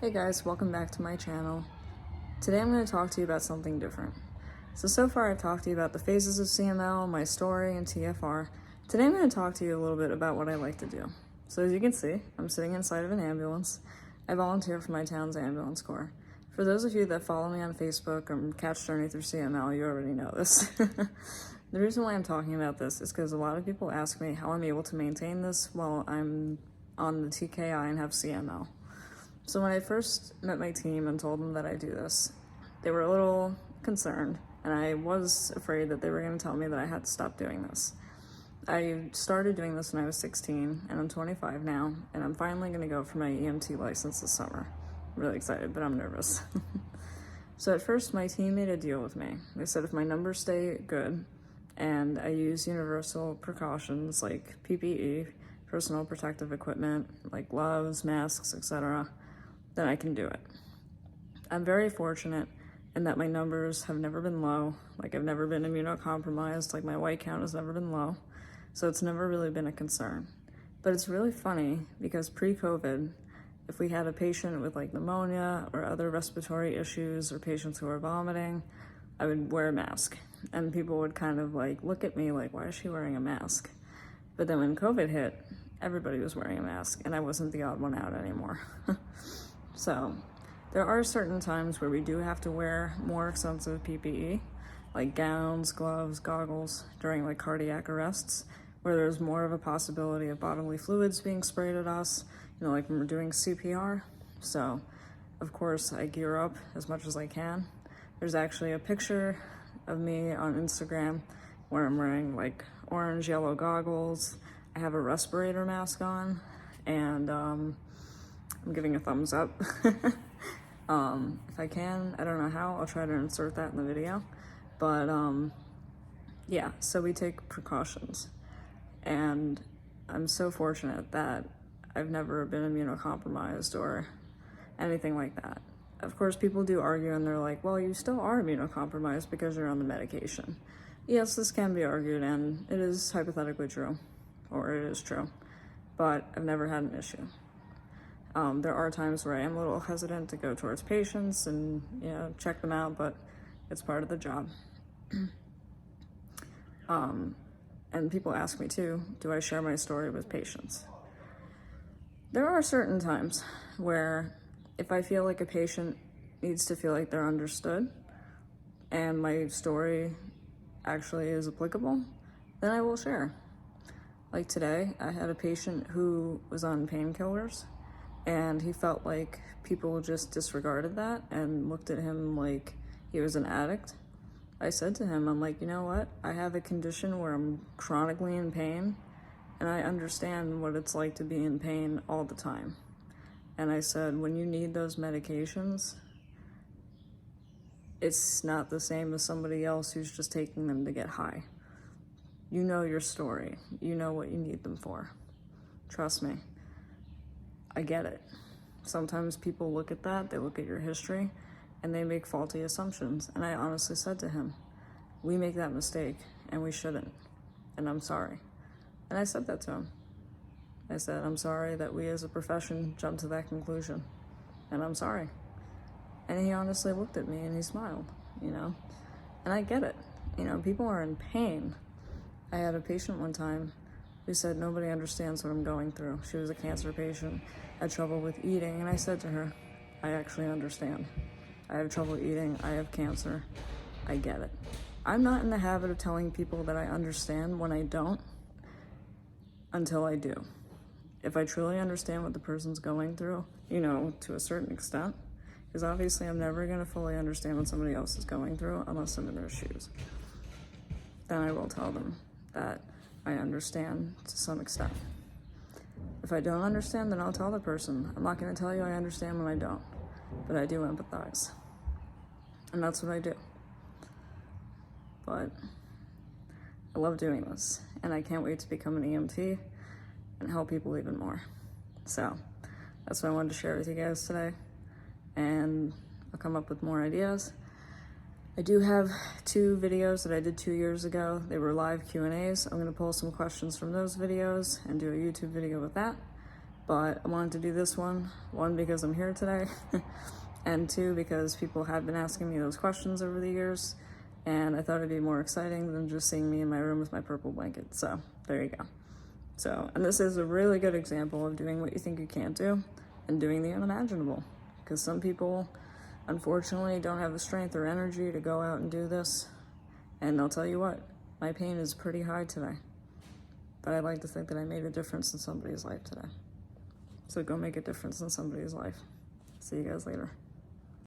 Hey guys, welcome back to my channel. Today I'm going to talk to you about something different. So far I've talked to you about the phases of CML, my story, and TFR. Today I'm going to talk to you a little bit about what I like to do. So as you can see, I'm sitting inside of an ambulance. I volunteer for my town's ambulance corps. For those of you that follow me on Facebook or catch Journey through CML, you already know this. The reason why I'm talking about this is because a lot of people ask me how I'm able to maintain this while I'm on the TKI and have CML. So when I first met my team and told them that I do this, they were a little concerned, and I was afraid that they were going to tell me that I had to stop doing this. I started doing this when I was 16, and I'm 25 now, and I'm finally going to go for my EMT license this summer. I'm really excited, but I'm nervous. So at first, my team made a deal with me. They said if my numbers stay good, and I use universal precautions like PPE, personal protective equipment, like gloves, masks, etc., then I can do it. I'm very fortunate in that my numbers have never been low. Like, I've never been immunocompromised, like my white count has never been low. So it's never really been a concern. But it's really funny because pre-COVID, if we had a patient with like pneumonia or other respiratory issues or patients who are vomiting, I would wear a mask. And people would kind of like look at me like, why is she wearing a mask? But then when COVID hit, everybody was wearing a mask and I wasn't the odd one out anymore. So there are certain times where we do have to wear more extensive PPE, like gowns, gloves, goggles, during like cardiac arrests, where there's more of a possibility of bodily fluids being sprayed at us, you know, like when we're doing CPR. So of course I gear up as much as I can. There's actually a picture of me on Instagram where I'm wearing like orange, yellow goggles. I have a respirator mask on, and I'm giving a thumbs up. If I can, I don't know how, I'll try to insert that in the video. But yeah, so we take precautions. And I'm so fortunate that I've never been immunocompromised or anything like that. Of course, people do argue and they're like, well, you still are immunocompromised because you're on the medication. Yes, this can be argued, and it is hypothetically true, or it is true, but I've never had an issue. There are times where I am a little hesitant to go towards patients and, you know, check them out, but it's part of the job. And people ask me too, do I share my story with patients? There are certain times where if I feel like a patient needs to feel like they're understood and my story actually is applicable, then I will share. Like today, I had a patient who was on painkillers, and he felt like people just disregarded that and looked at him like he was an addict. I said to him, I'm like, you know what? I have a condition where I'm chronically in pain, and I understand what it's like to be in pain all the time. And I said, when you need those medications, it's not the same as somebody else who's just taking them to get high. You know your story. You know what you need them for. Trust me. I get it. Sometimes people look at that, they look at your history, and they make faulty assumptions. And I honestly said to him, we make that mistake, and we shouldn't. And I'm sorry. And I said that to him. I said, I'm sorry that we as a profession jumped to that conclusion. And I'm sorry. And he honestly looked at me and he smiled, you know? And I get it. You know, people are in pain. I had a patient one time who said, nobody understands what I'm going through. She was a cancer patient, had trouble with eating, and I said to her, I actually understand. I have trouble eating, I have cancer, I get it. I'm not in the habit of telling people that I understand when I don't, until I do. If I truly understand what the person's going through, you know, to a certain extent, because obviously I'm never gonna fully understand what somebody else is going through unless I'm in their shoes, then I will tell them that I understand to some extent. If I don't understand, then I'll tell the person. I'm not going to tell you I understand when I don't, but I do empathize. And that's what I do. But I love doing this, and I can't wait to become an EMT and help people even more. So that's what I wanted to share with you guys today, and I'll come up with more ideas. I do have 2 videos that I did 2 years ago. They were live Q&As. I'm going to pull some questions from those videos and do a YouTube video with that. but I wanted to do this one because I'm here today, and two, because people have been asking me those questions over the years, and I thought it'd be more exciting than just seeing me in my room with my purple blanket. So there you go. So, and this is a really good example of doing what you think you can't do and doing the unimaginable, because some people unfortunately don't have the strength or energy to go out and do this. And I'll tell you what, my pain is pretty high today, but I'd like to think that I made a difference in somebody's life today. So go make a difference in somebody's life. See you guys later.